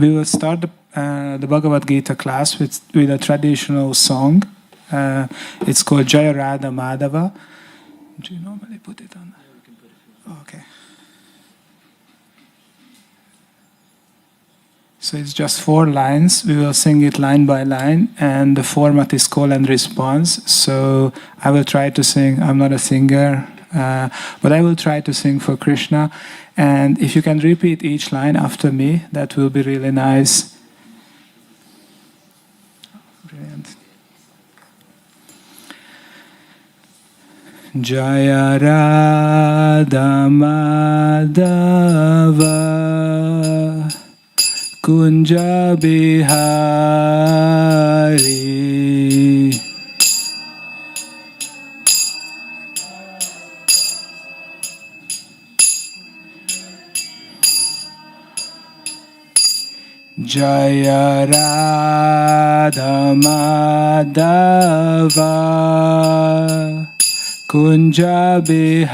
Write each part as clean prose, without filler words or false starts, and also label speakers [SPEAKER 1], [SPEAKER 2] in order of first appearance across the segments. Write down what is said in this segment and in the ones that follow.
[SPEAKER 1] we will start the Bhagavad Gita class with a traditional song. It's called Jaya Radha Madhava. Do you normally put it on? Yeah, we can put it. Okay. So it's just 4 lines. We will sing it line by line, and the format is call and response. So I will try to sing. I'm not a singer, but I will try to sing for Krishna. And if you can repeat each line after me, that will be really nice. Brilliant. Jaya Radha Madhava Kunja Bihari Jaya Radha Madhava Kunja Bihari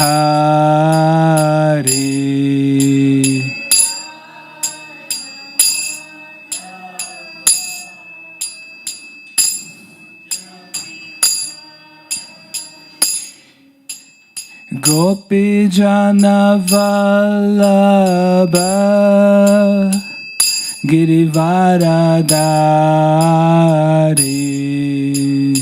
[SPEAKER 1] Gopi Jana Vallabha Girivaradari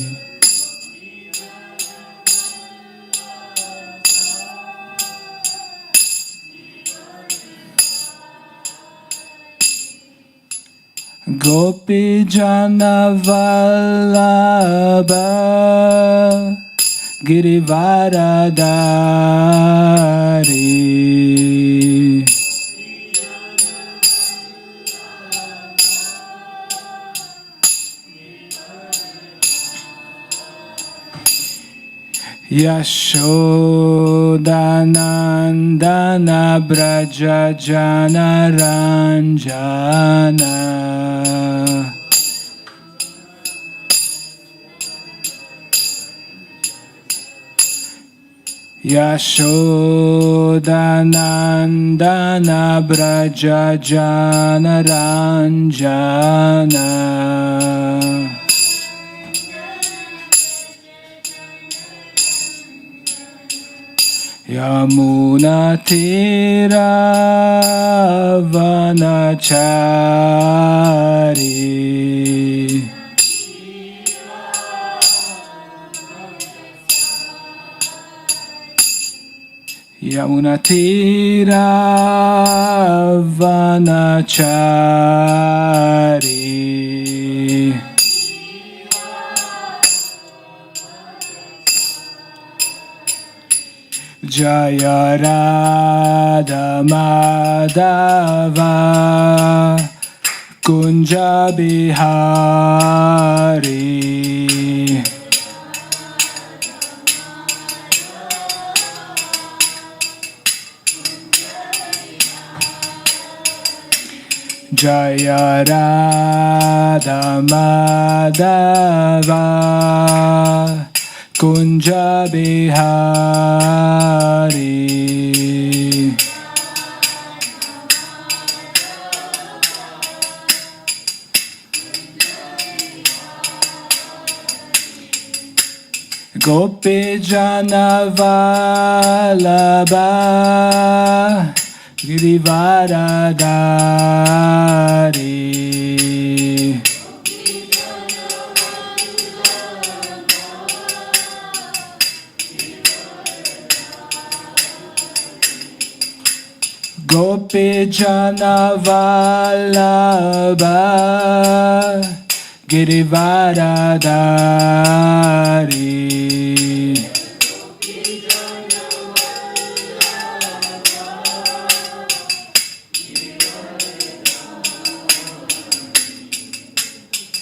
[SPEAKER 1] Gopi Jana Vallabha Girivaradari Yashodanandana Braja Jana Ranjana Yashodanandana Braja Jana Ranjana Yamuna Tira Vanachari Yamuna Tira Vanachari Jaya Radha Madhava Kunja Bihari Jaya Radha Madhava Kunja Bihari Gopi Jana Vallabha Girivaradari Gopi Jana Vallabha Girivaradari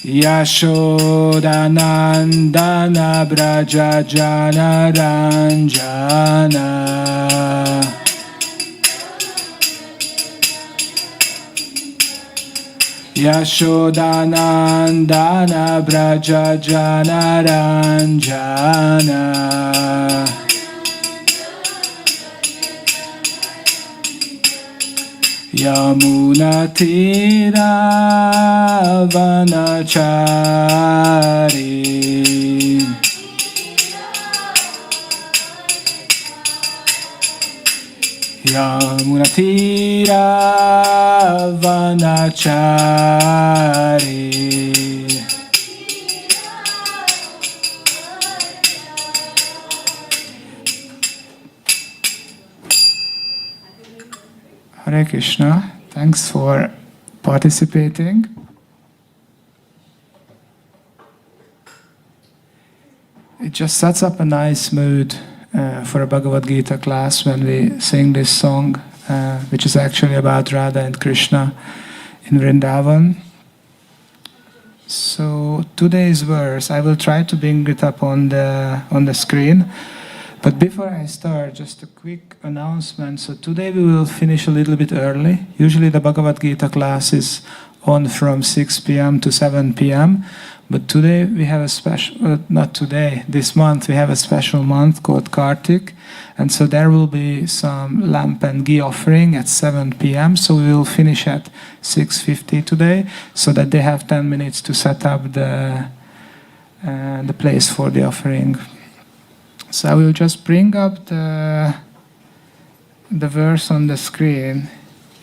[SPEAKER 1] Yashodanandana Braja Jana Ranjana Yashodanandana Braja Jana Ranjana Yamuna Tira Vanachari Yamuna Tira Vanachari Hare Krishna, thanks for participating. It just sets up a nice mood for a Bhagavad Gita class when we sing this song, which is actually about Radha and Krishna in Vrindavan. So today's verse, I will try to bring it up on the screen. But before I start, just a quick announcement. So today we will finish a little bit early. Usually the Bhagavad Gita class is on from 6 p.m. to 7 p.m. But today we have a special, not today, this month we have a special month called Kartik. And so there will be some lamp and ghee offering at 7 p.m. So we will finish at 6:50 today so that they have 10 minutes to set up the place for the offering. So I will just bring up the verse on the screen,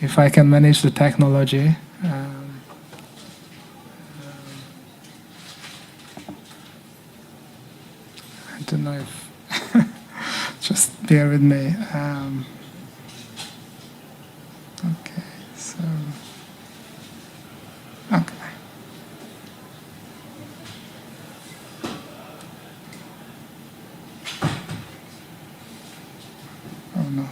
[SPEAKER 1] if I can manage the technology. I don't know if... just bear with me. Okay, so... Okay. Oh no.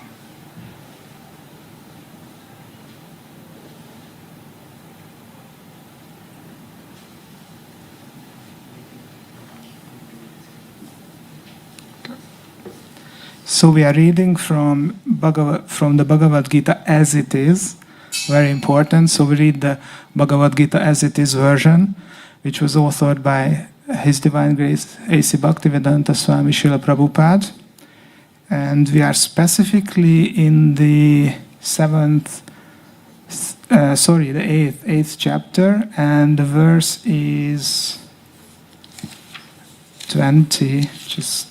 [SPEAKER 1] So we are reading from the Bhagavad Gita as it is, very important. So we read the Bhagavad Gita as it is version, which was authored by His Divine Grace A.C. Bhaktivedanta Swami Srila Prabhupada. And we are specifically in the eighth chapter, and the verse is 20. Just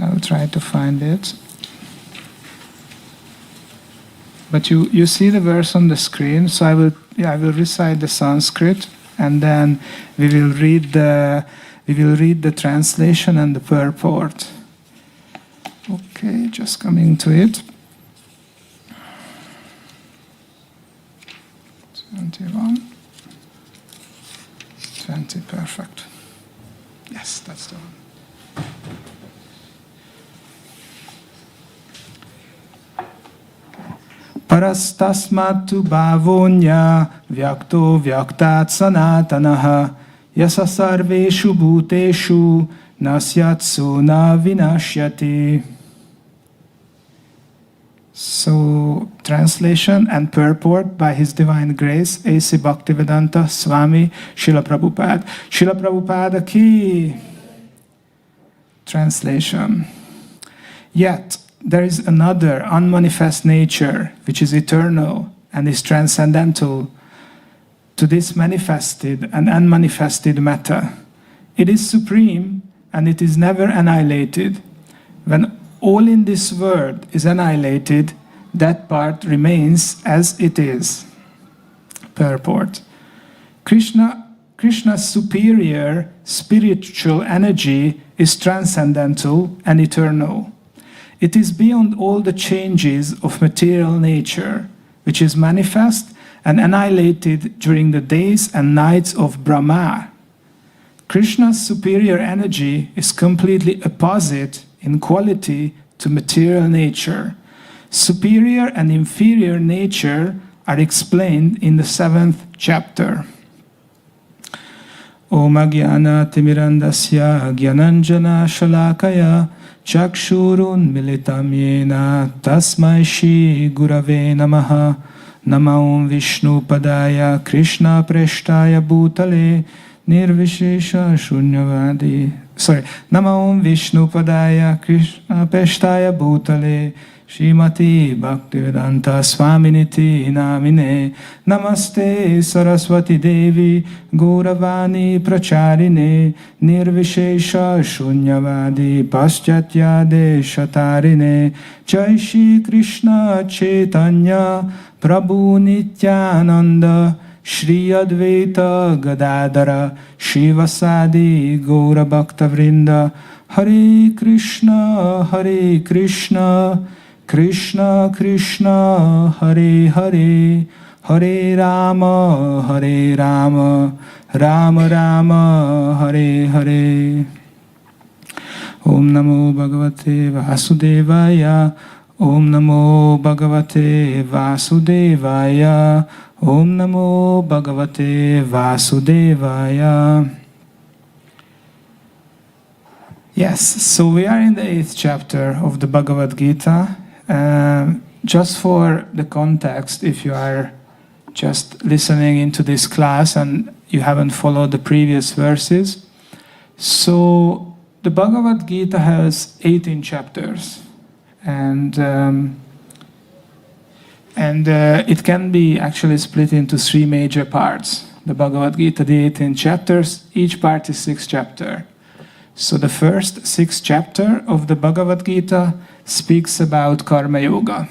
[SPEAKER 1] I'll try to find it. But you see the verse on the screen, so I will recite the Sanskrit, and then we will read the translation and the purport. Okay, just coming to it. 21. 20, perfect. Yes, that's the one. Parastasmatu bhavonya vyakto vyaktat sanatanaha yasa sarveshu bhuteshu nasyatsu na vinashyati. So, translation and purport by His Divine Grace, A.C. Bhaktivedanta Swami Srila Prabhupada. Srila Prabhupada ki. Translation. Yet, there is another unmanifest nature which is eternal and is transcendental to this manifested and unmanifested matter. It is supreme and it is never annihilated. When all in this world is annihilated, that part remains as it is. Purport. Krishna's superior spiritual energy is transcendental and eternal. It is beyond all the changes of material nature, which is manifest and annihilated during the days and nights of Brahma. Krishna's superior energy is completely opposite in quality to material nature. Superior and inferior nature are explained in the 7th chapter. Om Agyana Timirandasya Gyananjana Shalakaya Chakshurun Militam Yena Tasmai Shri Gurave Namaha Namaum Vishnu Padaya Krishna Preshtaya Bhutale Nirvishesha Shunyavadi. Namaum Vishnu Padaya Krishna Preshtaya Bhutale Shrimati Bhaktivedanta Swaminiti Namine Namaste Saraswati Devi Gauravani Pracharine Nirvishesha Shunyavadi Paschatya Deshatarine Jai Shri Krishna Chaitanya Prabhu Nityananda Shri Advaita Gadadara Shivasadi Gaura Bhakta Vrinda Hare Krishna Krishna Krishna Hare Hare Hare Rama Rama Rama Hare Hare. Om Namo Bhagavate Vasudevaya. Om Namo Bhagavate Vasudevaya. Om Namo Bhagavate Vasudevaya. Yes, so we are in the 8th chapter of the Bhagavad-gītā. Just for the context, if you are just listening into this class and you haven't followed the previous verses, so the Bhagavad-gītā has 18 chapters, and it can be actually split into 3 major parts. The Bhagavad-gītā, the 18 chapters, each part is 6 chapters. So the first 6 chapter of the Bhagavad-gītā speaks about Karma Yoga.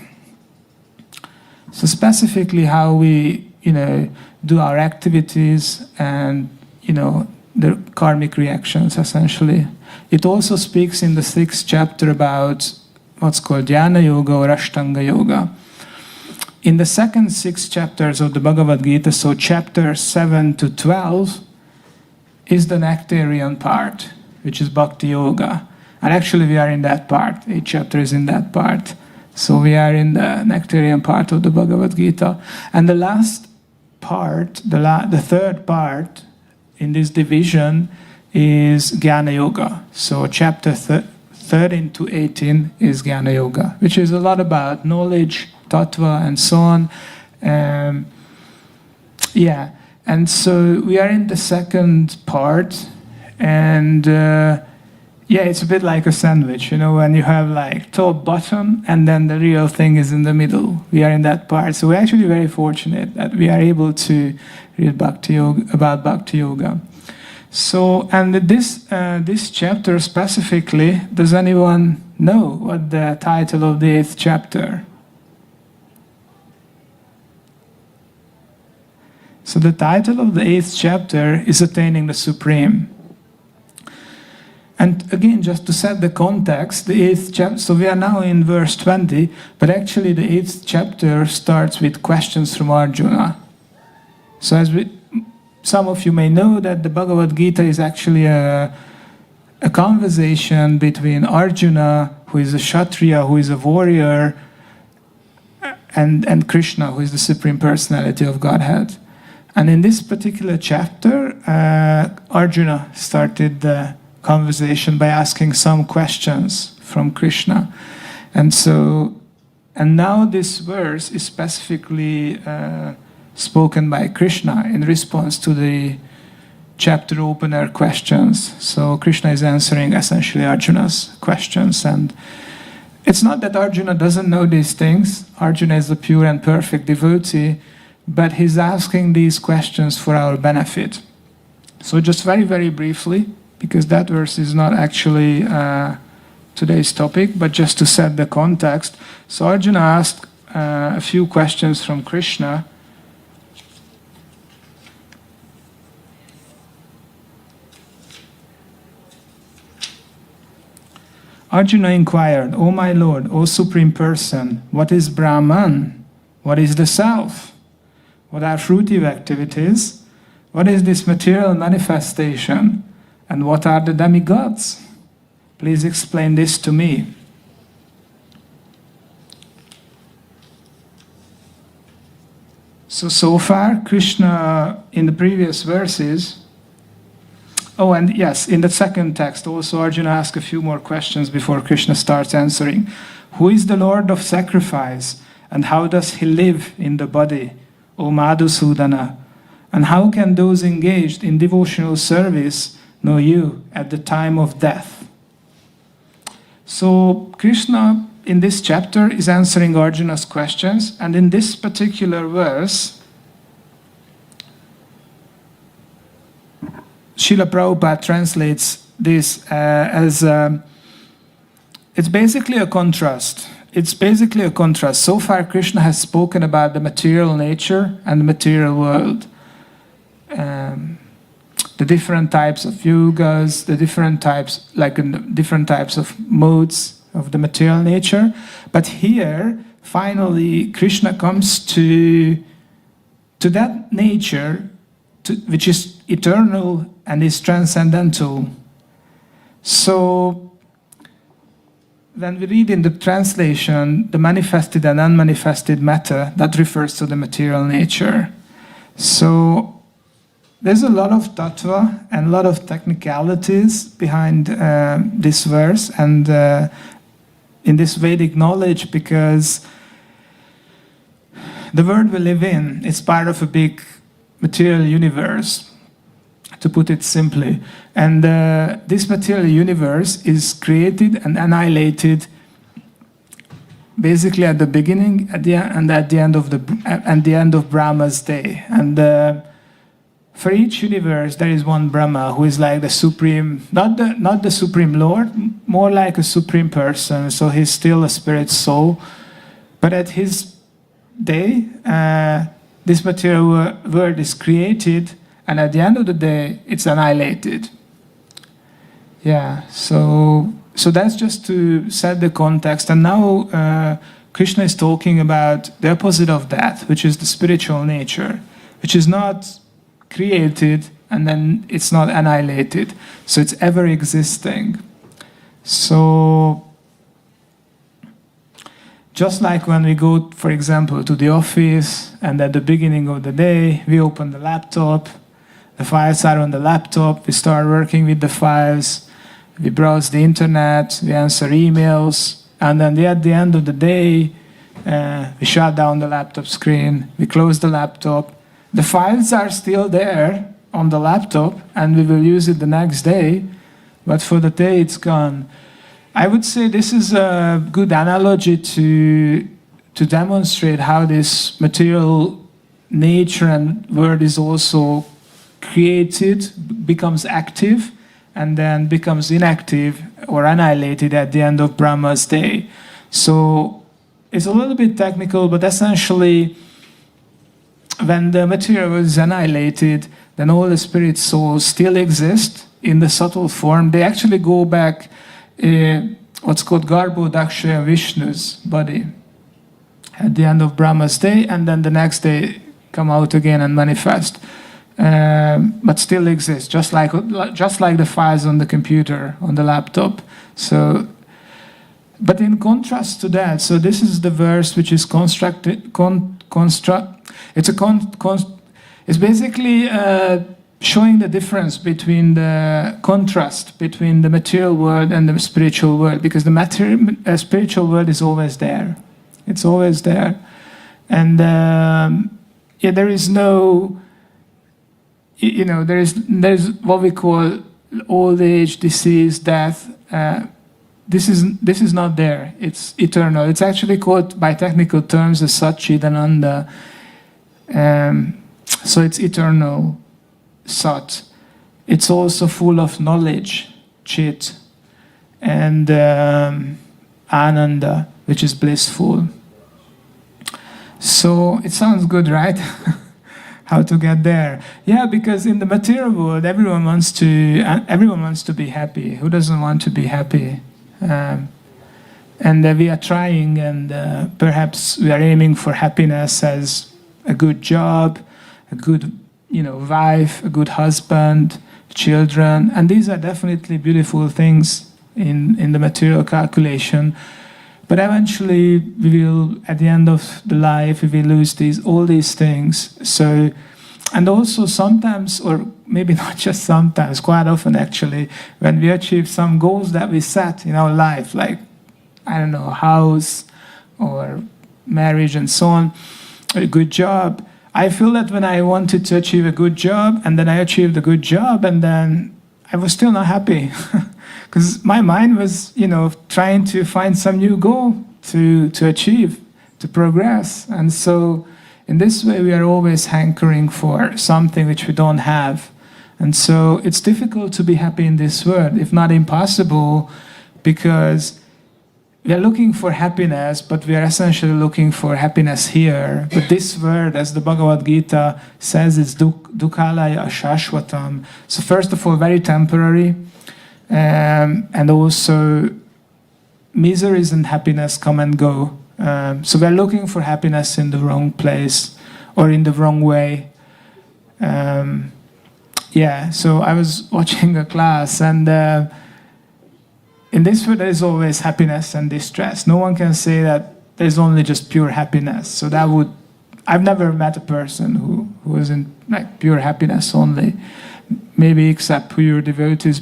[SPEAKER 1] So specifically how we, do our activities and, the karmic reactions essentially. It also speaks in the 6th chapter about what's called Dhyana Yoga or Ashtanga Yoga. In the second 6 chapters of the Bhagavad-gītā, so chapter 7 to 12, is the nectarian part, which is Bhakti Yoga. And actually we are in that part. Each chapter is in that part. So we are in the nectarian part of the Bhagavad-gītā. And the last part, the third part in this division is Jnana Yoga. So chapter 13 to 18 is Jnana Yoga, which is a lot about knowledge, tattva, and so on. And so we are in the second part. And it's a bit like a sandwich, when you have like top, bottom, and then the real thing is in the middle. We are in that part. So we're actually very fortunate that we are able to read Bhakti Yoga, about Bhakti Yoga. So, and this chapter specifically, does anyone know what the title of the 8th chapter? So the title of the 8th chapter is Attaining the Supreme. And again, just to set the context, the 8th chapter, so we are now in verse 20, but actually the 8th chapter starts with questions from Arjuna. So as some of you may know that the Bhagavad-gītā is actually a conversation between Arjuna, who is a Kshatriya, who is a warrior, and Krishna, who is the Supreme Personality of Godhead. And in this particular chapter, Arjuna started the conversation by asking some questions from Krishna. And now this verse is specifically spoken by Krishna in response to the chapter opener questions. So Krishna is answering essentially Arjuna's questions. And it's not that Arjuna doesn't know these things. Arjuna is a pure and perfect devotee, but he's asking these questions for our benefit. So just very, very briefly, because that verse is not actually today's topic, but just to set the context. So Arjuna asked a few questions from Krishna. Arjuna inquired, "O my Lord, O Supreme Person, what is Brahman? What is the Self? What are fruitive activities? What is this material manifestation? And what are the demigods? Please explain this to me." So far, Krishna, in the previous verses, and yes, in the second text, also Arjuna asked a few more questions before Krishna starts answering. Who is the Lord of sacrifice, and how does he live in the body, O Madhusudana? And how can those engaged in devotional service know you at the time of death? So Krishna in this chapter is answering Arjuna's questions, and in this particular verse, Srila Prabhupada translates this as it's basically a contrast. It's basically a contrast. So far, Krishna has spoken about the material nature and the material world. The different types of yugas, the different types, different types of modes of the material nature. But here, finally, Krishna comes to that nature which is eternal and is transcendental. So, when we read in the translation, the manifested and unmanifested matter, that refers to the material nature. So, there's a lot of tattva and a lot of technicalities behind this verse and in this Vedic knowledge, because the world we live in is part of a big material universe, to put it simply. And this material universe is created and annihilated basically at the beginning, at the and at the end of Brahma's day. And for each universe, there is one Brahma who is like the supreme, not the supreme Lord, more like a supreme person. So he's still a spirit soul. But at his day, this material world is created, and at the end of the day, it's annihilated. Yeah, so that's just to set the context. And now Krishna is talking about the opposite of that, which is the spiritual nature, which is not created and then it's not annihilated. So it's ever existing. So just like when we go, for example, to the office, and at the beginning of the day, we open the laptop, the files are on the laptop, we start working with the files, we browse the internet, we answer emails, and then at the end of the day, we shut down the laptop screen, we close the laptop. The files are still there on the laptop, and we will use it the next day, but for the day it's gone. I would say this is a good analogy to demonstrate how this material nature and world is also created, becomes active, and then becomes inactive or annihilated at the end of Brahma's day. So it's a little bit technical, but essentially, when the material is annihilated, then all the spirit souls still exist in the subtle form. They actually go back what's called Garbhodakshaya Vishnu's body at the end of Brahma's day, and then the next day come out again and manifest, but still exist, just like the files on the computer, on the laptop. So, but in contrast to that, so this is the verse which is it's basically showing the difference between the contrast between the material world and the spiritual world, because the spiritual world is always there. It's always there. And there is no, there's what we call old age, disease, death. This is not there. It's eternal. It's actually called by technical terms as Satchidananda. So it's eternal. Sat. It's also full of knowledge, Chit, and Ananda, which is blissful. So it sounds good, right? How to get there? Yeah, because in the material world, everyone wants to be happy. Who doesn't want to be happy? And we are trying, and perhaps we are aiming for happiness as a good job, a good wife, a good husband, children, and these are definitely beautiful things in the material calculation. But eventually, we will, at the end of the life, we will lose all these things. So, and also sometimes, or maybe not just sometimes, quite often actually, when we achieve some goals that we set in our life, like, I don't know, a house or marriage and so on, a good job, I feel that when I wanted to achieve a good job, and then I achieved a good job, and then I was still not happy. Because my mind was, trying to find some new goal, to achieve, to progress. And so in this way we are always hankering for something which we don't have. And so it's difficult to be happy in this world, if not impossible, because we are looking for happiness, but we are essentially looking for happiness here. But this word, as the Bhagavad-gītā says, is dukkhalaya ashashvatam. So first of all, very temporary, and also miseries and happiness come and go. So we are looking for happiness in the wrong place or in the wrong way. Yeah, so I was watching a class, and in this world there is always happiness and distress. No one can say that there's only just pure happiness. So that would, I've never met a person who is in like pure happiness only, maybe except pure devotees.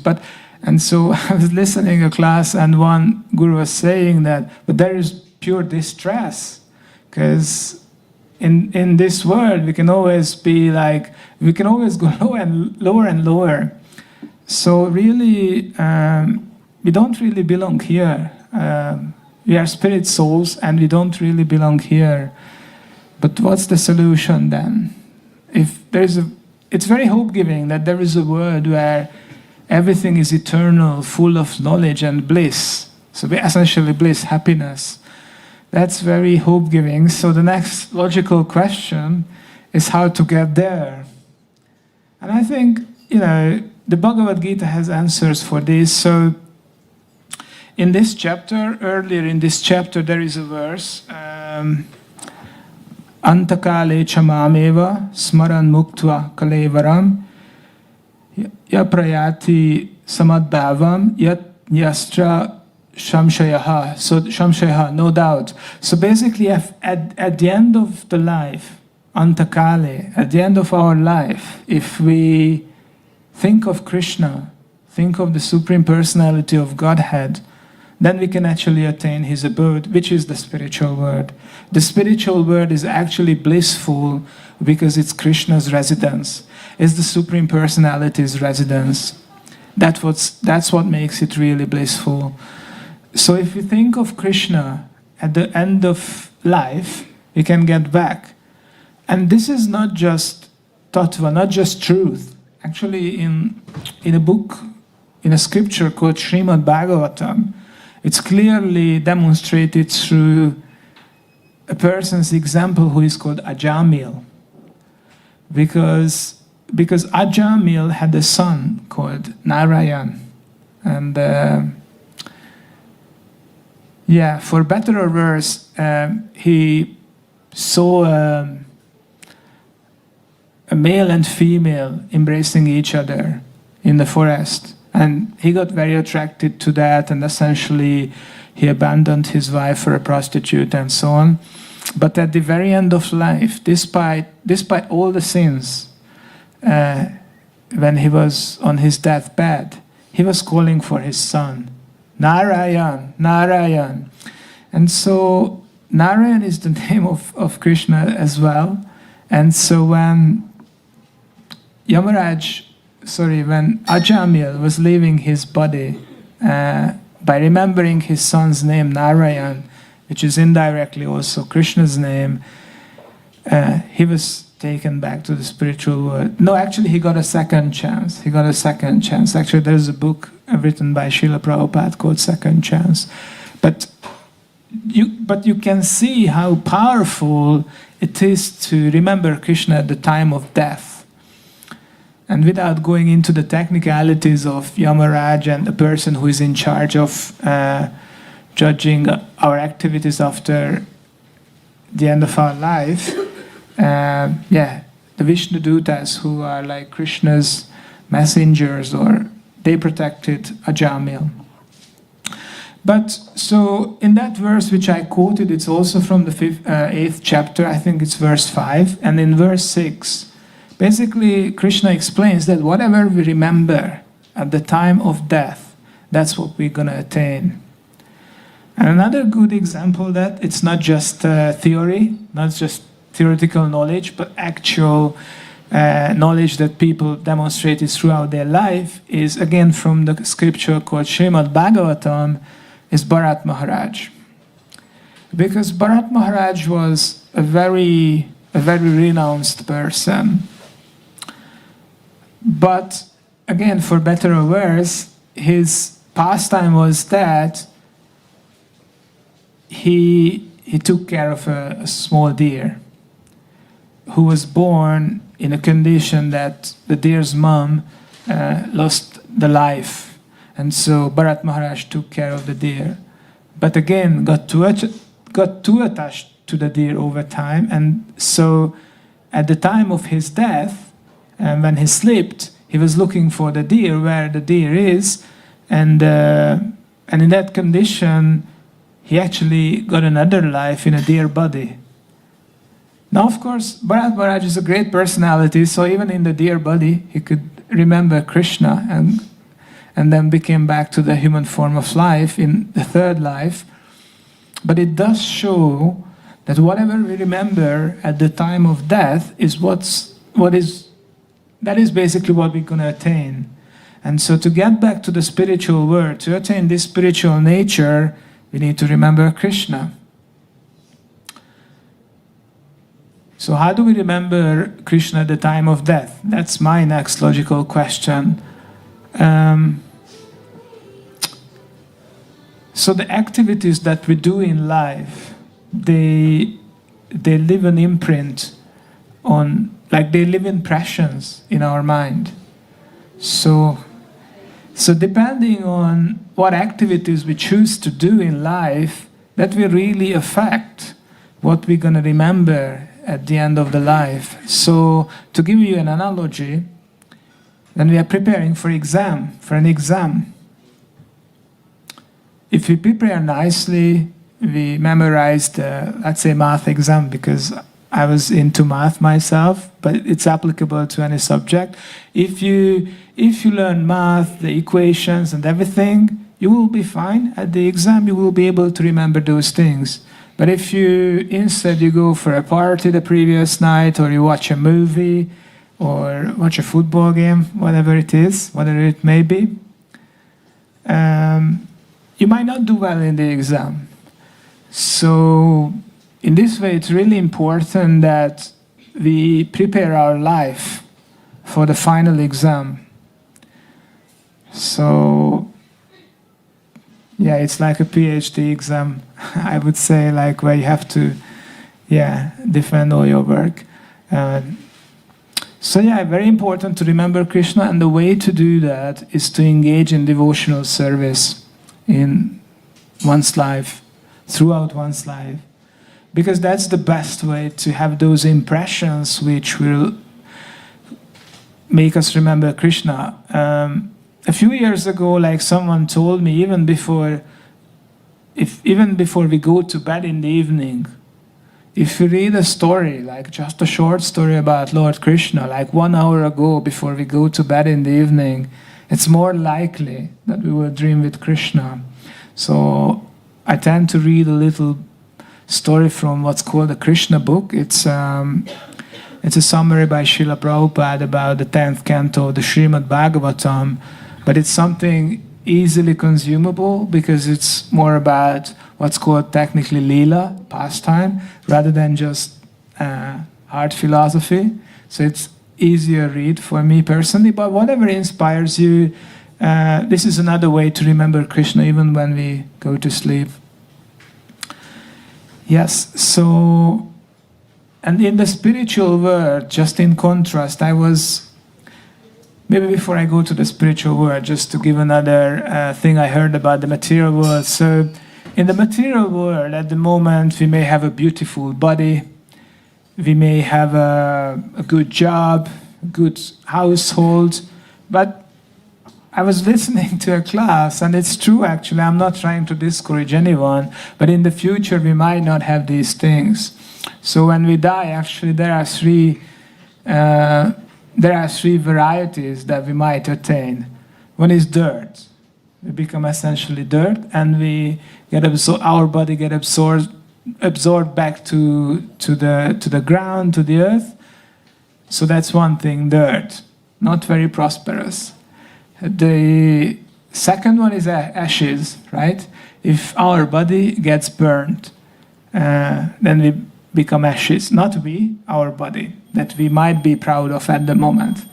[SPEAKER 1] And so I was listening to a class, and one guru was saying that, but there is pure distress, because in this world we can always be like, we can always go lower and lower. So really, we don't really belong here. We are spirit souls, and we don't really belong here. But what's the solution then? If there's it's very hope-giving that there is a world where everything is eternal, full of knowledge and bliss. So essentially bliss, happiness. That's very hope-giving. So the next logical question is how to get there. And I think, the Bhagavad-gītā has answers for this. So in this chapter, earlier in this chapter, there is a verse, Antakale chamameva smaran muktva kalevaram yaprayati samadbhavam yastra shamshayaha. So shamshayaha, no doubt. So basically at the end of the life, Antakale, at the end of our life, if we think of Krishna, think of the Supreme Personality of Godhead, then we can actually attain his abode, which is the spiritual world. The spiritual world is actually blissful because it's Krishna's residence. It's the Supreme Personality's residence. That's what makes it really blissful. So if we think of Krishna at the end of life, we can get back. And this is not just tattva, not just truth. Actually, in a book, in a scripture called Srimad Bhagavatam, it's clearly demonstrated through a person's example who is called Ajamil. Because Ajamil had a son called Narayan. And for better or worse, he saw a male and female embracing each other in the forest. And he got very attracted to that, and essentially he abandoned his wife for a prostitute and so on. But at the very end of life, despite all the sins, when he was on his deathbed, he was calling for his son, Narayan, Narayan. And so Narayan is the name of Krishna as well. And so when when Ajamil was leaving his body, by remembering his son's name, Narayan, which is indirectly also Krishna's name, he was taken back to the spiritual world. No, actually he got a second chance. Actually, there's a book written by Srila Prabhupada called Second Chance. But you can see how powerful it is to remember Krishna at the time of death. And without going into the technicalities of Yamaraj and the person who is in charge of judging our activities after the end of our life, the Vishnu Dutas, who are like Krishna's messengers, or they protected Ajamil. But so in that verse which I quoted, it's also from the 8th chapter, I think it's verse 5, and in verse 6, basically, Krishna explains that whatever we remember at the time of death, that's what we're going to attain. And another good example that it's not just theory, not just theoretical knowledge, but actual knowledge that people demonstrated throughout their life is, again, from the scripture called Srimad Bhagavatam, is Bharat Maharaj. Because Bharat Maharaj was a very renounced person. But again, for better or worse, his pastime was that he took care of a small deer who was born in a condition that the deer's mom lost the life. And so Bharat Maharaj took care of the deer. But again, got too attached to the deer over time. And so at the time of his death, when he slept, he was looking for the deer, where the deer is. And in that condition, he actually got another life in a deer body. Now, of course, Bharat Maharaj is a great personality, so even in the deer body, he could remember Krishna and then became back to the human form of life in the third life. But it does show that whatever we remember at the time of death is that is basically what we're going to attain. And so to get back to the spiritual world, to attain this spiritual nature, we need to remember Krishna. So how do we remember Krishna at the time of death? That's my next logical question. So the activities that we do in life, they leave an imprint on, like they leave impressions in our mind. So depending on what activities we choose to do in life, that will really affect what we're going to remember at the end of the life. So to give you an analogy, when we are preparing for an exam, if we prepare nicely, we memorize the, let's say, math exam, because I was into math myself, but it's applicable to any subject. If you learn math, the equations and everything, you will be fine. At the exam, you will be able to remember those things. But if instead you go for a party the previous night, or you watch a movie, or watch a football game, whatever it is, whatever it may be, you might not do well in the exam. So in this way, it's really important that we prepare our life for the final exam. So yeah, it's like a PhD exam, I would say, like where you have to, defend all your work. So yeah, very important to remember Krishna, and the way to do that is to engage in devotional service in one's life, throughout one's life. Because that's the best way to have those impressions which will make us remember Krishna. A few years ago, like someone told me, even before we go to bed in the evening, if you read a story, like just a short story about Lord Krishna, like 1 hour ago before we go to bed in the evening, it's more likely that we will dream with Krishna. So I tend to read a little story from what's called the Krishna book. It's a summary by Srila Prabhupada about the 10th canto of the Srimad Bhagavatam, but it's something easily consumable because it's more about what's called technically lila, pastime, rather than just hard philosophy. So it's easier read for me personally, but whatever inspires you, this is another way to remember Krishna even when we go to sleep. Yes, so, and in the spiritual world, just in contrast, maybe before I go to the spiritual world, just to give another thing I heard about the material world. So in the material world, at the moment, we may have a beautiful body, we may have a good job, a good household, but I was listening to a class, and it's true actually, I'm not trying to discourage anyone, but in the future we might not have these things. So when we die, actually there are three varieties that we might attain. One is dirt. We become essentially dirt, and we get our body get absorbed back to the ground, to the earth. So that's one thing, dirt. Not very prosperous. The second one is ashes, right? If our body gets burnt, then we become ashes. Not we, our body, that we might be proud of at the moment.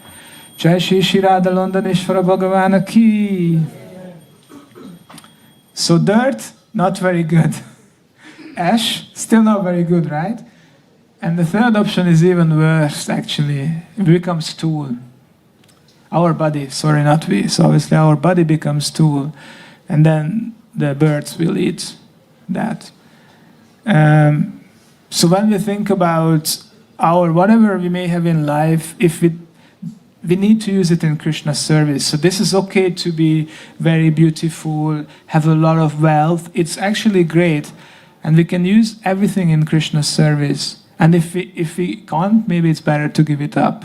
[SPEAKER 1] Jai Shri Shri Radha Londoneshwara Bhagavana ki. So dirt, not very good. Ash, still not very good, right? And the third option is even worse, actually. It becomes stool. Our body, sorry, not we. So obviously our body becomes stool. And then the birds will eat that. So when we think about our whatever we may have in life, if we need to use it in Krishna's service. So this is okay to be very beautiful, have a lot of wealth. It's actually great. And we can use everything in Krishna's service. And if we can't, maybe it's better to give it up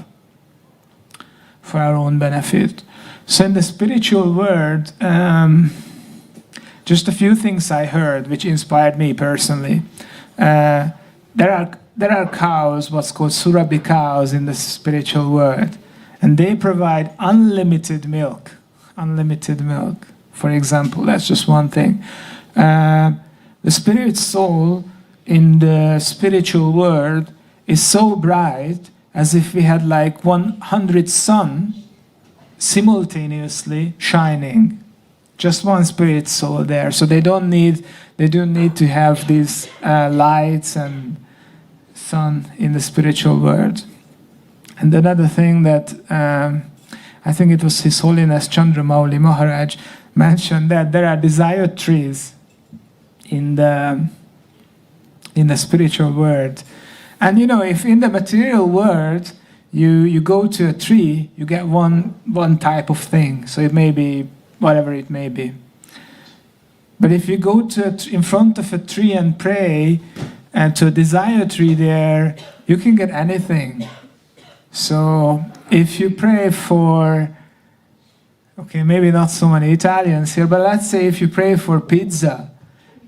[SPEAKER 1] for our own benefit. So in the spiritual world, just a few things I heard which inspired me personally. There are cows, what's called surabhi cows in the spiritual world, and they provide unlimited milk. Unlimited milk, for example. That's just one thing. The spirit soul in the spiritual world is so bright as if we had like 100 sun simultaneously shining. Just one spirit soul there. So they don't need to have these lights and sun in the spiritual world. And another thing that I think it was His Holiness Chandramauli Maharaj mentioned, that there are desire trees in the spiritual world. And you know, if in the material world you go to a tree, you get one type of thing. So it may be whatever it may be. But if you go in front of a tree and pray, and to a desire tree there, you can get anything. So if you pray for, okay, maybe not so many Italians here, but let's say if you pray for pizza,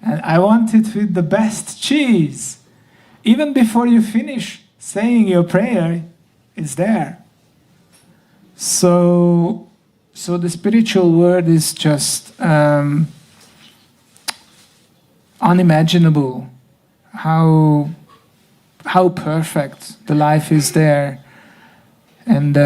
[SPEAKER 1] and I want it with the best cheese, even before you finish saying your prayer, it's there. So the spiritual world is just unimaginable. How perfect the life is there, and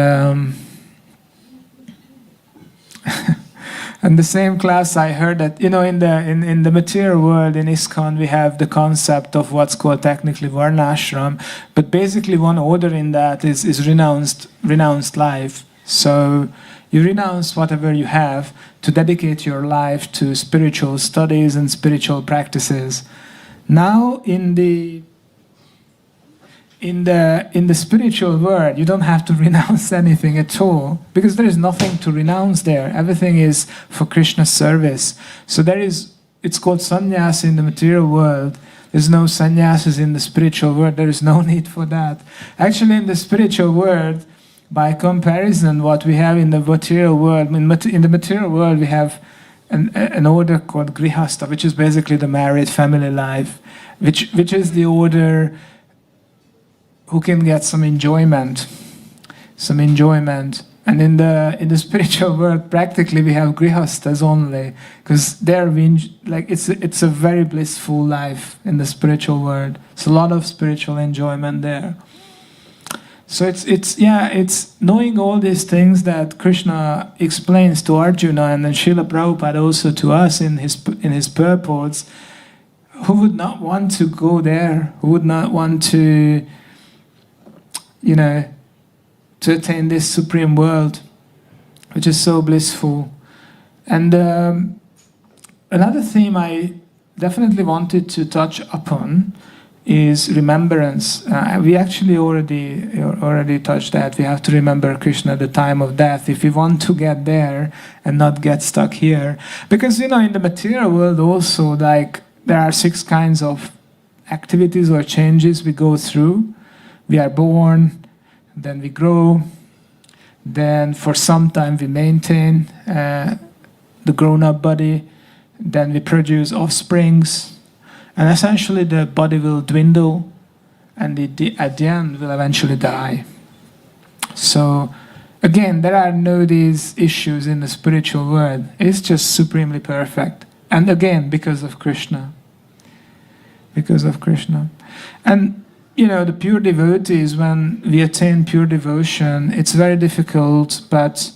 [SPEAKER 1] and the same class I heard that, you know, in the material world in ISKCON we have the concept of what's called technically varnashram, but basically one order in that is renounced life. So you renounce whatever you have to dedicate your life to spiritual studies and spiritual practices. Now in the spiritual world, you don't have to renounce anything at all, because there is nothing to renounce there. Everything is for Krishna's service. So it's called sannyas in the material world. There's no sannyasas in the spiritual world. There is no need for that. Actually, in the spiritual world, by comparison, what we have in the material world, in the material world we have an order called grihastha, which is basically the married family life, which is the order who can get some enjoyment. And in the spiritual world, practically we have grihasthas only, because it's a very blissful life in the spiritual world. It's a lot of spiritual enjoyment there. So it's knowing all these things that Krishna explains to Arjuna, and then Srila Prabhupada also to us in his purports. Who would not want to go there? Who would not want to, to attain this supreme world, which is so blissful? And another theme I definitely wanted to touch upon is remembrance. We actually already touched that. We have to remember Krishna at the time of death if we want to get there and not get stuck here. Because, in the material world also, like, there are 6 kinds of activities or changes we go through. We are born, then we grow, then for some time we maintain the grown-up body, then we produce offsprings, and essentially the body will dwindle, and at the end will eventually die. So again, there are no these issues in the spiritual world. It's just supremely perfect. And again, because of Krishna. Because of Krishna. And you know, the pure devotees, when we attain pure devotion, it's very difficult, but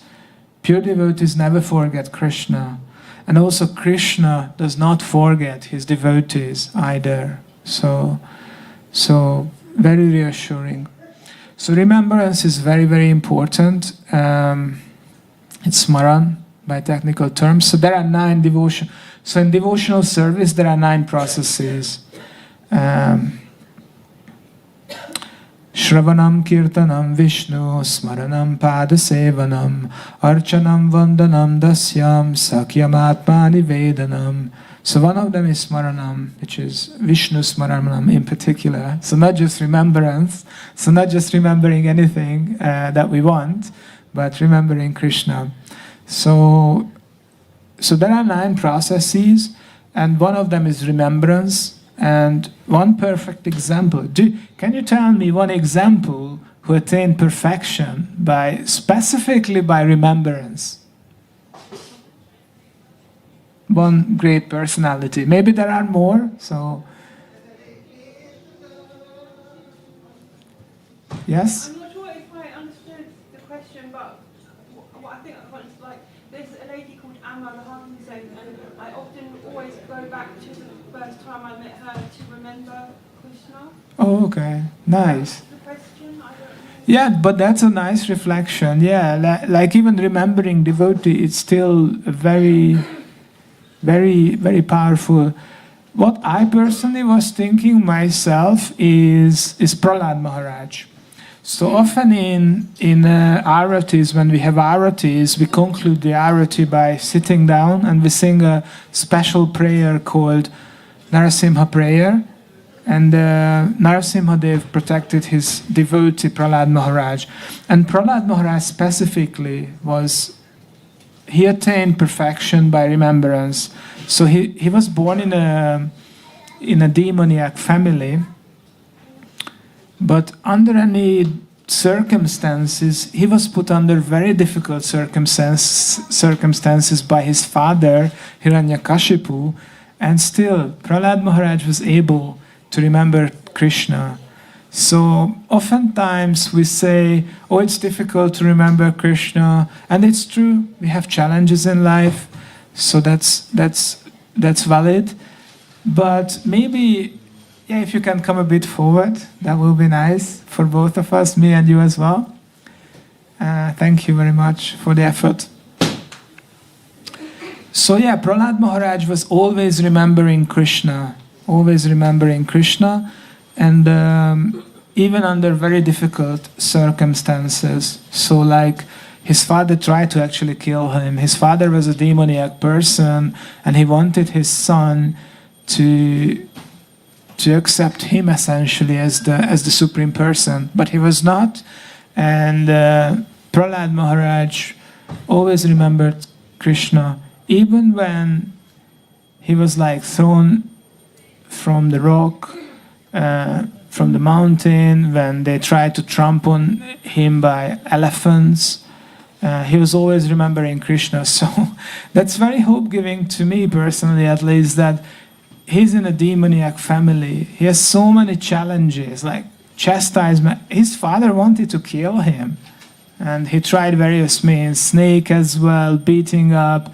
[SPEAKER 1] pure devotees never forget Krishna. And also Krishna does not forget his devotees either. So very reassuring. So remembrance is very, very important. It's smaran by technical terms. So there are 9 devotion. So in devotional service, there are 9 processes. Shravanam Kirtanam Vishnu Smaranam Padasevanam Archanam Vandanam Dasyam Sakyam Atmani Vedanam. So one of them is Smaranam, which is Vishnu Smaranam in particular. So not just remembrance, so not just remembering anything that we want, but remembering Krishna. So there are 9 processes, and one of them is remembrance. And one perfect example. Can you tell me one example who attained perfection specifically by remembrance? One great personality. Maybe there are more. So, yes.
[SPEAKER 2] I'm not sure if I understood the question, but what I think I want is like there's a lady called Amma Lahansen, and I often always go back to the first time I met her to remember Krishna.
[SPEAKER 1] Oh, okay, nice.
[SPEAKER 2] The question, I don't know.
[SPEAKER 1] Yeah, but that's a nice reflection. Yeah, like even remembering devotee, it's still very, very, very powerful. What I personally was thinking myself is Prahlad Maharaj. So often in aratis, when we have aratis, we conclude the arati by sitting down and we sing a special prayer called Narasimha prayer. And Narasimha Dev protected his devotee Prahlad Maharaj. And Prahlad Maharaj specifically he attained perfection by remembrance. So he was born in a demoniac family. But under any circumstances, he was put under very difficult circumstances by his father, Hiranyakashipu, and still Prahlad Maharaj was able to remember Krishna. So oftentimes we say, oh, it's difficult to remember Krishna, and it's true, we have challenges in life, so that's valid. But maybe, yeah, if you can come a bit forward, that will be nice for both of us, me and you as well. Thank you very much for the effort. So yeah, Prahlad Maharaj was always remembering Krishna, and even under very difficult circumstances. So like his father tried to actually kill him. His father was a demoniac person, and he wanted his son to accept him essentially as the supreme person, but he was not. And Prahlad Maharaj always remembered Krishna, even when he was like thrown from the rock, from the mountain, when they tried to trample him by elephants. He was always remembering Krishna. So that's very hope-giving to me personally, at least, that he's in a demoniac family. He has so many challenges, like chastisement. His father wanted to kill him, and he tried various means, snake as well, beating up,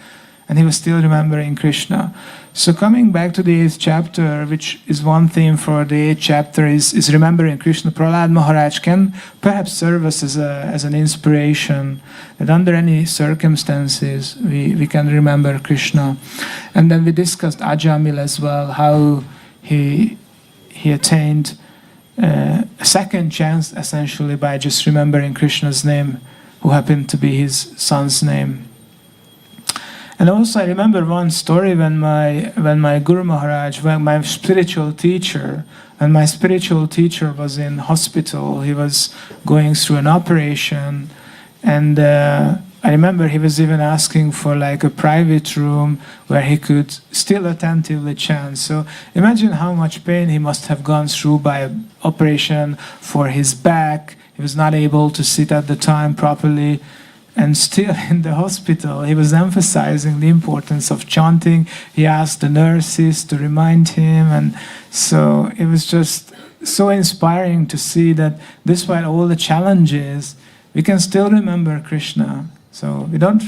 [SPEAKER 1] and he was still remembering Krishna. So coming back to the 8th chapter, which is one theme for the 8th chapter, is remembering Krishna. Prahlad Maharaj can perhaps serve us as an inspiration that under any circumstances we can remember Krishna. And then we discussed Ajamil as well, how he attained a second chance essentially by just remembering Krishna's name, who happened to be his son's name. And also I remember one story when my Guru Maharaj, when my spiritual teacher was in hospital. He was going through an operation, and I remember he was even asking for like a private room where he could still attentively chant. So imagine how much pain he must have gone through by operation for his back. He was not able to sit at the time properly. And still in the hospital, he was emphasizing the importance of chanting. He asked the nurses to remind him. And so it was just so inspiring to see that despite all the challenges, we can still remember Krishna. So we don't,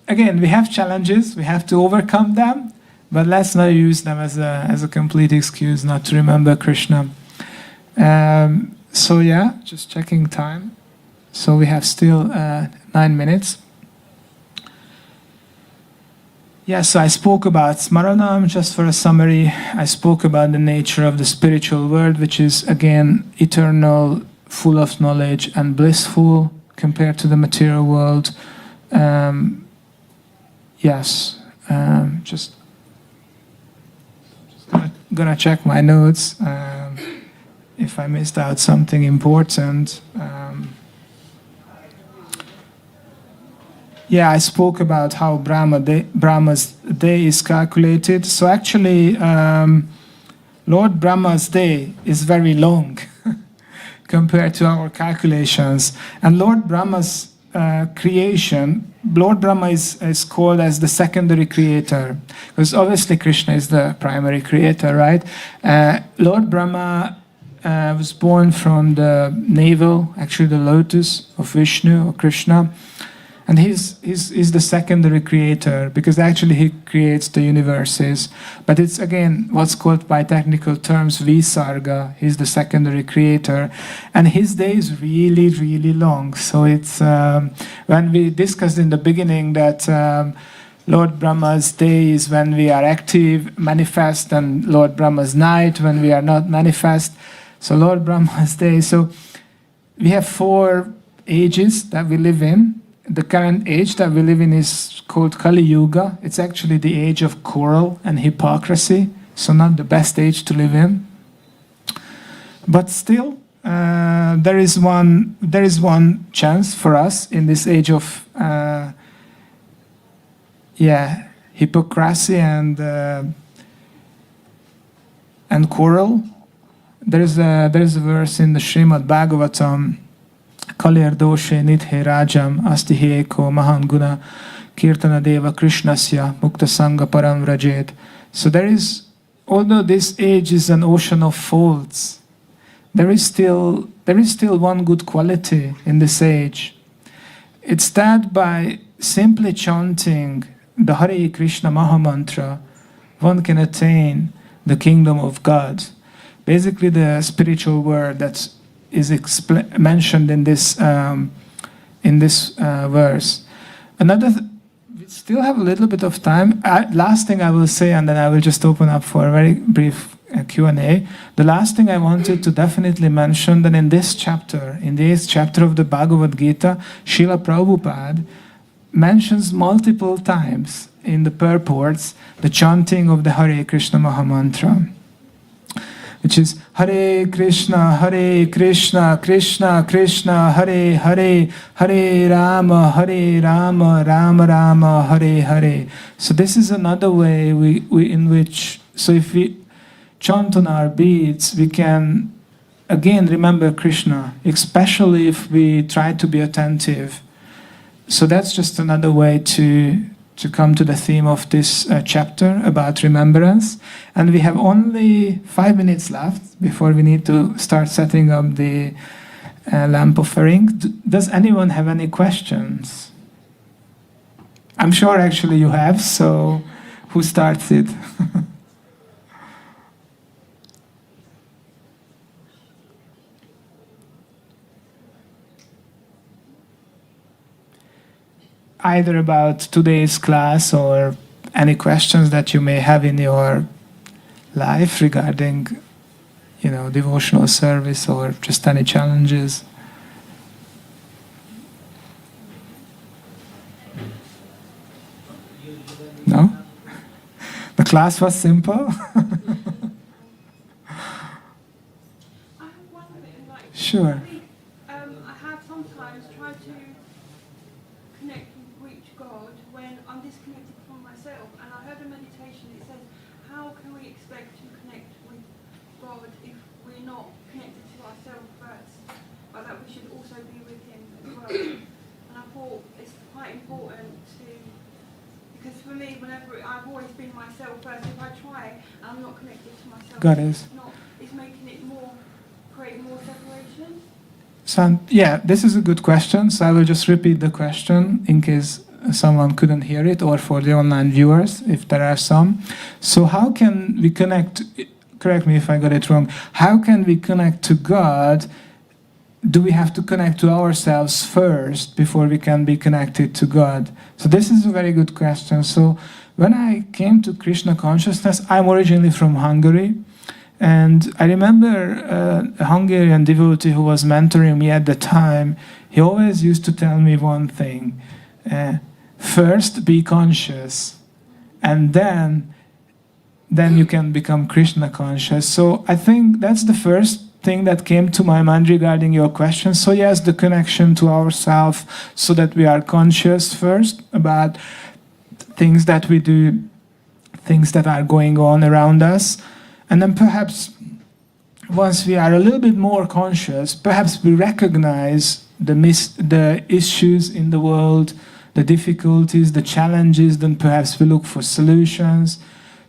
[SPEAKER 1] again, we have challenges, we have to overcome them, but let's not use them as a complete excuse not to remember Krishna. So yeah, just checking time. So we have still 9 minutes. Yeah, so I spoke about Smaranam, just for a summary. I spoke about the nature of the spiritual world, which is, again, eternal, full of knowledge and blissful compared to the material world. Just gonna check my notes if I missed out something important. I spoke about how Brahma's day is calculated. So actually, Lord Brahma's day is very long compared to our calculations. And Lord Brahma's creation, Lord Brahma is called as the secondary creator, because obviously Krishna is the primary creator, right? Lord Brahma was born from the navel, actually the lotus of Vishnu or Krishna. And he's the secondary creator, because actually he creates the universes. But it's, again, what's called by technical terms Visarga. He's the secondary creator. And his day is really, really long. So it's, when we discussed in the beginning that Lord Brahma's day is when we are active, manifest, and Lord Brahma's night when we are not manifest. So Lord Brahma's day. So we have 4 ages that we live in. The current age that we live in is called Kali Yuga. It's actually the age of quarrel and hypocrisy, so not the best age to live in. But still, there is one chance for us in this age of hypocrisy and quarrel. There is a verse in the Srimad Bhagavatam. Kalir doshe nidhe rajam asti eko mahan guna kirtana deva krishnasya mukta sangha param vrajet. So there is, although this age is an ocean of faults, there is still one good quality in this age. It's that by simply chanting the Hare Krishna Mahamantra, one can attain the kingdom of God. Basically the spiritual world that is mentioned in this verse. We still have a little bit of time. Last thing I will say, and then I will just open up for a very brief Q&A. The last thing I wanted to definitely mention, that in this chapter, in the 8th chapter of the Bhagavad-gītā, Srila Prabhupada mentions multiple times in the purports the chanting of the Hare Krishna Mahamantra, which is Hare Krishna, Krishna Krishna, Hare Hare, Hare Rama, Rama Rama, Hare Hare. So this is another way in which, so if we chant on our beads, we can again remember Krishna, especially if we try to be attentive. So that's just another way to come to the theme of this chapter about remembrance. And we have only 5 minutes left before we need to start setting up the lamp offering. Does anyone have any questions? I'm sure actually you have, so who starts it? Either about today's class or any questions that you may have in your life regarding, devotional service, or just any challenges. No? The class was simple?
[SPEAKER 2] I have one bit,
[SPEAKER 1] Sure.
[SPEAKER 2] I have sometimes tried to connect and reach God when I'm disconnected from myself. And I heard a meditation that says, how can we expect to connect with God if we're not connected to ourselves first? But that we should also be with Him as well. And I thought, quite important to, because for me, whenever I've always been myself first. If I try, I'm not connected to myself.
[SPEAKER 1] Got it.
[SPEAKER 2] It's making it more, create more separation.
[SPEAKER 1] So, yeah, this is a good question. So I will just repeat the question in case someone couldn't hear it, or for the online viewers, if there are some. So how can we connect, correct me if I got it wrong, how can we connect to God? Do we have to connect to ourselves first before we can be connected to God? So this is a very good question. So when I came to Krishna consciousness, I'm originally from Hungary. And I remember a Hungarian devotee who was mentoring me at the time. He always used to tell me one thing. First, be conscious. And then you can become Krishna conscious. So I think that's the first thing that came to my mind regarding your question. So yes, the connection to ourselves, so that we are conscious first about things that we do, things that are going on around us. And then perhaps once we are a little bit more conscious, perhaps we recognize the issues in the world, the difficulties, the challenges, then perhaps we look for solutions.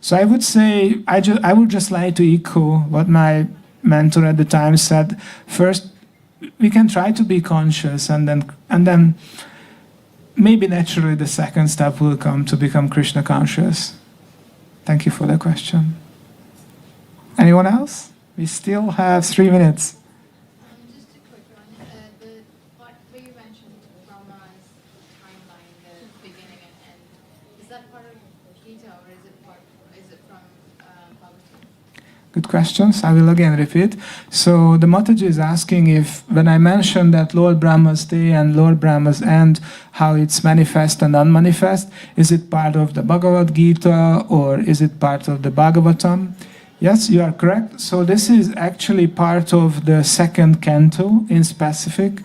[SPEAKER 1] So I would say, I would just like to echo what my mentor at the time said. First, we can try to be conscious, and then maybe naturally the second step will come to become Krishna conscious. Thank you for the question. Anyone else? We still have 3 minutes.
[SPEAKER 3] Just a quick one. The part where you mentioned Brahma's timeline, the beginning and end, is that part of Gita, or is it from Bhagavad-gītā?
[SPEAKER 1] Good questions. I will again repeat. So the Mataji is asking if, when I mentioned that Lord Brahma's day and Lord Brahma's end, how it's manifest and unmanifest, is it part of the Bhagavad-gītā or is it part of the Bhagavatam? Yes, you are correct. So this is actually part of the second canto in specific,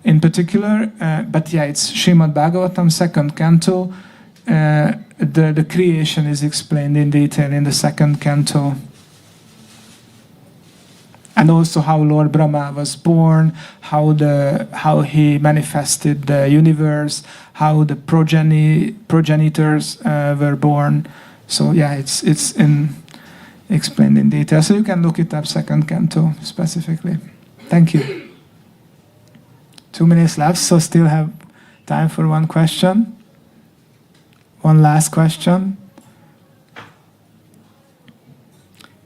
[SPEAKER 1] in particular. But yeah, it's Srimad Bhagavatam, second canto. The creation is explained in detail in the second canto. And also how Lord Brahma was born, how he manifested the universe, how the progenitors were born. So yeah, it's explained in detail. So you can look it up, second canto specifically. Thank you. 2 minutes left, so still have time for one question. One last question.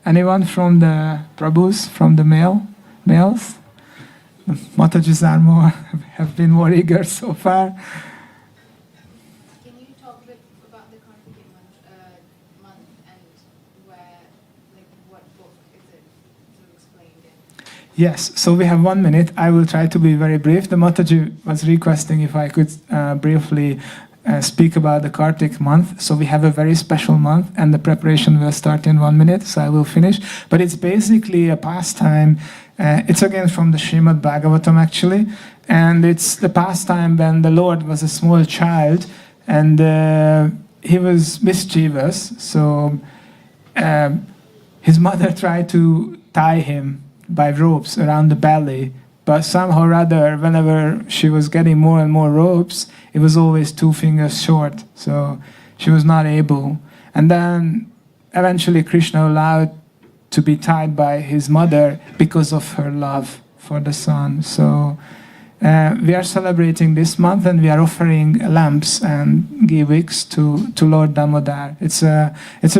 [SPEAKER 1] Anyone from the Prabhus, from the males? The Matajis are have been more eager so far.
[SPEAKER 3] Can you talk a bit about the Kartikeya month and where, like, what book is it explained in?
[SPEAKER 1] Yes, so we have 1 minute. I will try to be very brief. The Mataji was requesting if I could briefly speak about the Kartik month. So we have a very special month, and the preparation will start in 1 minute, so I will finish. But it's basically a pastime. It's again from the Srimad Bhagavatam, actually. And it's the pastime when the Lord was a small child, and he was mischievous. So his mother tried to tie him by ropes around the belly. But somehow or other, whenever she was getting more and more ropes, it was always 2 fingers short. So she was not able. And then eventually Krishna allowed to be tied by his mother because of her love for the son. So we are celebrating this month, and we are offering lamps and ghee wicks to Lord Damodar. It's a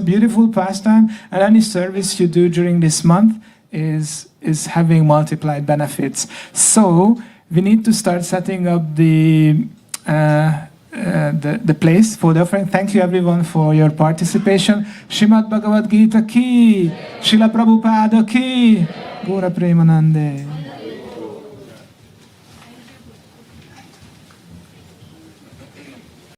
[SPEAKER 1] beautiful pastime, and any service you do during this month is having multiplied benefits. So we need to start setting up the place for the offering. Thank you everyone for your participation. Srimad Bhagavad-gītā ki, Srila Prabhupada ki, Gaura Premanande.